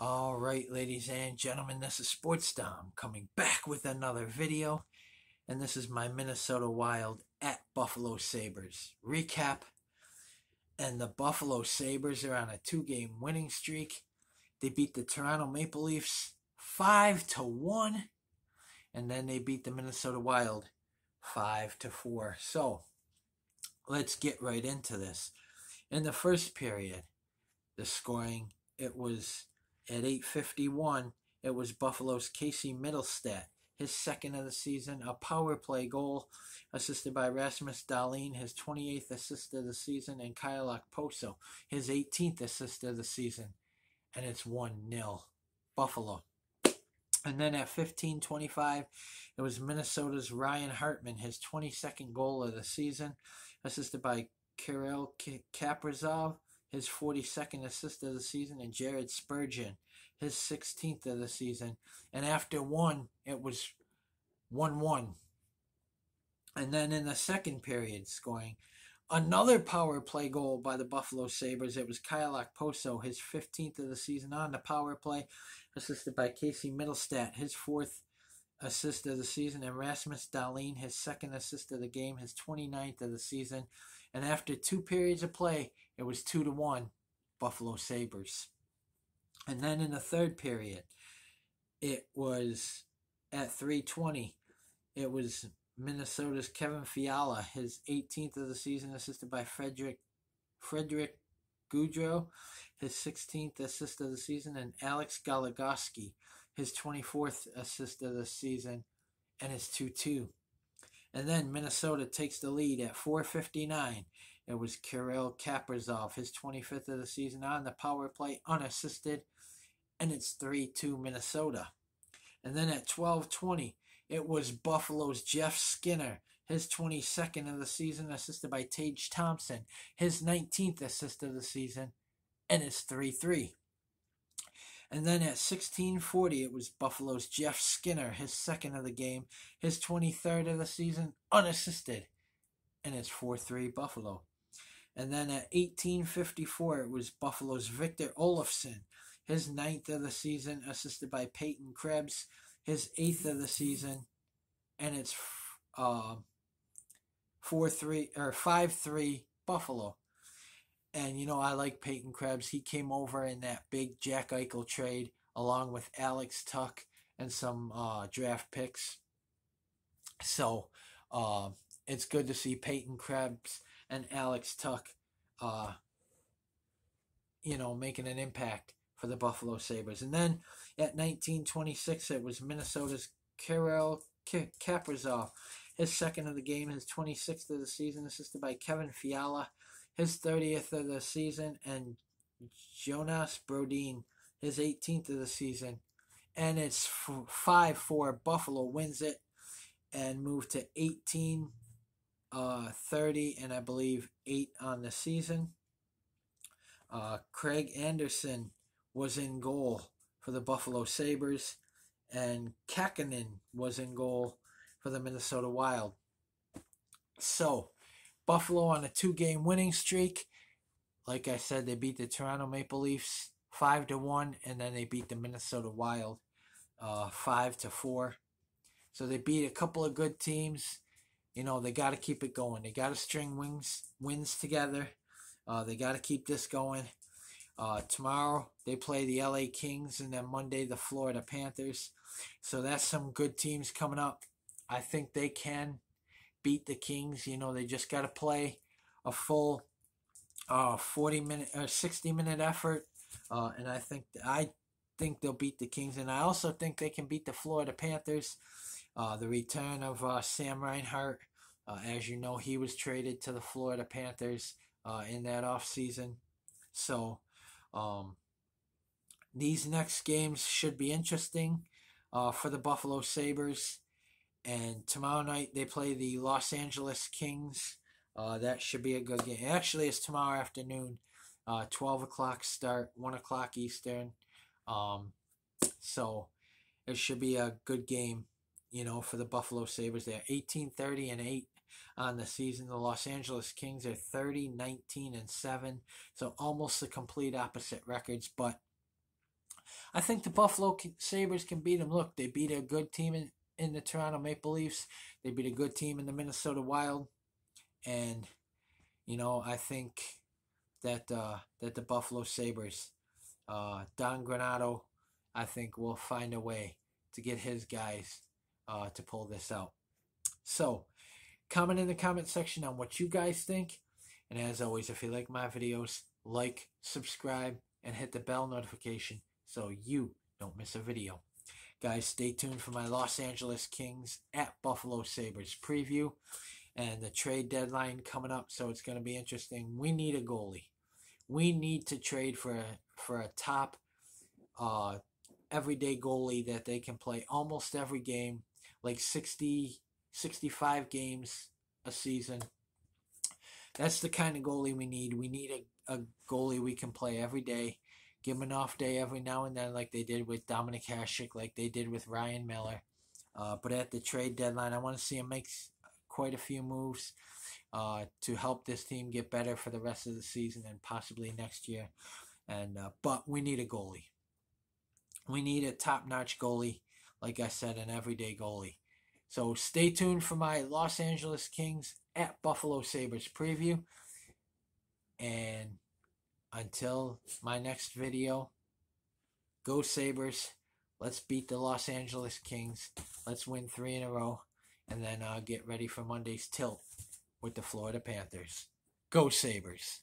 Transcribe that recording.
All right, ladies and gentlemen, this is Sports Dom coming back with another video, and this is my Minnesota Wild at Buffalo Sabres recap. And the Buffalo Sabres are on a two-game winning streak. They beat the Toronto Maple Leafs 5-1, and then they beat the Minnesota Wild 5-4. So let's get right into this. In the first period, the scoring, it was at 8:51, it was Buffalo's Casey Middlestat, his second of the season, a power play goal assisted by Rasmus Dahlin, his 28th assist of the season, and Kyle Okposo, his 18th assist of the season. And it's 1-0 Buffalo. And then at 15:25, it was Minnesota's Ryan Hartman, his 22nd goal of the season, assisted by Kirill Kaprizov, his 42nd assist of the season, and Jared Spurgeon, his 16th of the season. And after one, it was 1-1. And then in the second period, scoring another power play goal by the Buffalo Sabres. It was Kyle Okposo, his 15th of the season on the power play, assisted by Casey Middlestat, his 4th assist of the season, and Rasmus Dahlin, his 2nd assist of the game, his 29th of the season. And after two periods of play, it was 2-1 Buffalo Sabres. And then in the third period, it was at 3:20, it was Minnesota's Kevin Fiala, his 18th of the season, assisted by Frederick Gaudreau, his 16th assist of the season, and Alex Goligoski, his 24th assist of the season, and it's 2-2. And then Minnesota takes the lead at 4:59. It was Kirill Kaprizov, his 25th of the season, on the power play, unassisted, and it's 3-2 Minnesota. And then at 12:20, it was Buffalo's Jeff Skinner, his 22nd of the season, assisted by Tage Thompson, his 19th assist of the season, and it's 3-3. And then at 16:40, it was Buffalo's Jeff Skinner, his 2nd of the game, his 23rd of the season, unassisted, and it's 4-3 Buffalo. And then at 18:54, it was Buffalo's Victor Olofsson, his 9th of the season, assisted by Peyton Krebs, his 8th of the season, and it's 5-3 Buffalo. And I like Peyton Krebs. He came over in that big Jack Eichel trade along with Alex Tuch and some draft picks. So it's good to see Peyton Krebs and Alex Tuch making an impact for the Buffalo Sabres. And then at 19:26, it was Minnesota's Kirill Kaprizov, his 2nd of the game, his 26th of the season, assisted by Kevin Fiala, his 30th of the season, and Jonas Brodin, his 18th of the season. And it's 5-4. Buffalo wins it and moved to 18-30, and I believe 8 on the season. Craig Anderson was in goal for the Buffalo Sabres, and Kakkonen was in goal for the Minnesota Wild. So, Buffalo on a 2-game winning streak. Like I said, they beat the Toronto Maple Leafs 5-1, and then they beat the Minnesota Wild 5-4. So they beat a couple of good teams. They got to keep it going. They got to string wins together. They got to keep this going. Tomorrow they play the LA Kings, and then Monday the Florida Panthers. So that's some good teams coming up. I think they can beat the Kings. They just got to play a full 40-minute or 60-minute effort, and I think they'll beat the Kings, and I also think they can beat the Florida Panthers. The return of Sam Reinhart, as you know, he was traded to the Florida Panthers in that offseason. So these next games should be interesting for the Buffalo Sabres. And tomorrow night they play the Los Angeles Kings. That should be a good game. Actually, it's tomorrow afternoon, 12 o'clock start, 1 o'clock Eastern. So it should be a good game, for the Buffalo Sabres. They're 18-30-8 on the season. The Los Angeles Kings are 30-19-7. So almost the complete opposite records. But I think the Buffalo Sabres can beat them. Look, they beat a good team in the Toronto Maple Leafs. They beat a good team in the Minnesota Wild. And, I think that that the Buffalo Sabres, Don Granato, I think will find a way to get his guys to pull this out. So, comment in the comment section on what you guys think. And as always, if you like my videos, like, subscribe, and hit the bell notification so you don't miss a video. Guys, stay tuned for my Los Angeles Kings at Buffalo Sabres preview and the trade deadline coming up, so it's going to be interesting. We need a goalie. We need to trade for a top everyday goalie that they can play almost every game, like 60, 65 games a season. That's the kind of goalie we need. We need a goalie we can play every day. Give him an off day every now and then, like they did with Dominic Hasek, like they did with Ryan Miller. But at the trade deadline, I want to see him make quite a few moves to help this team get better for the rest of the season and possibly next year. But we need a goalie. We need a top-notch goalie, like I said, an everyday goalie. So stay tuned for my Los Angeles Kings at Buffalo Sabres preview. And until my next video, go Sabres. Let's beat the Los Angeles Kings. Let's win 3 in a row. And then get ready for Monday's tilt with the Florida Panthers. Go Sabres.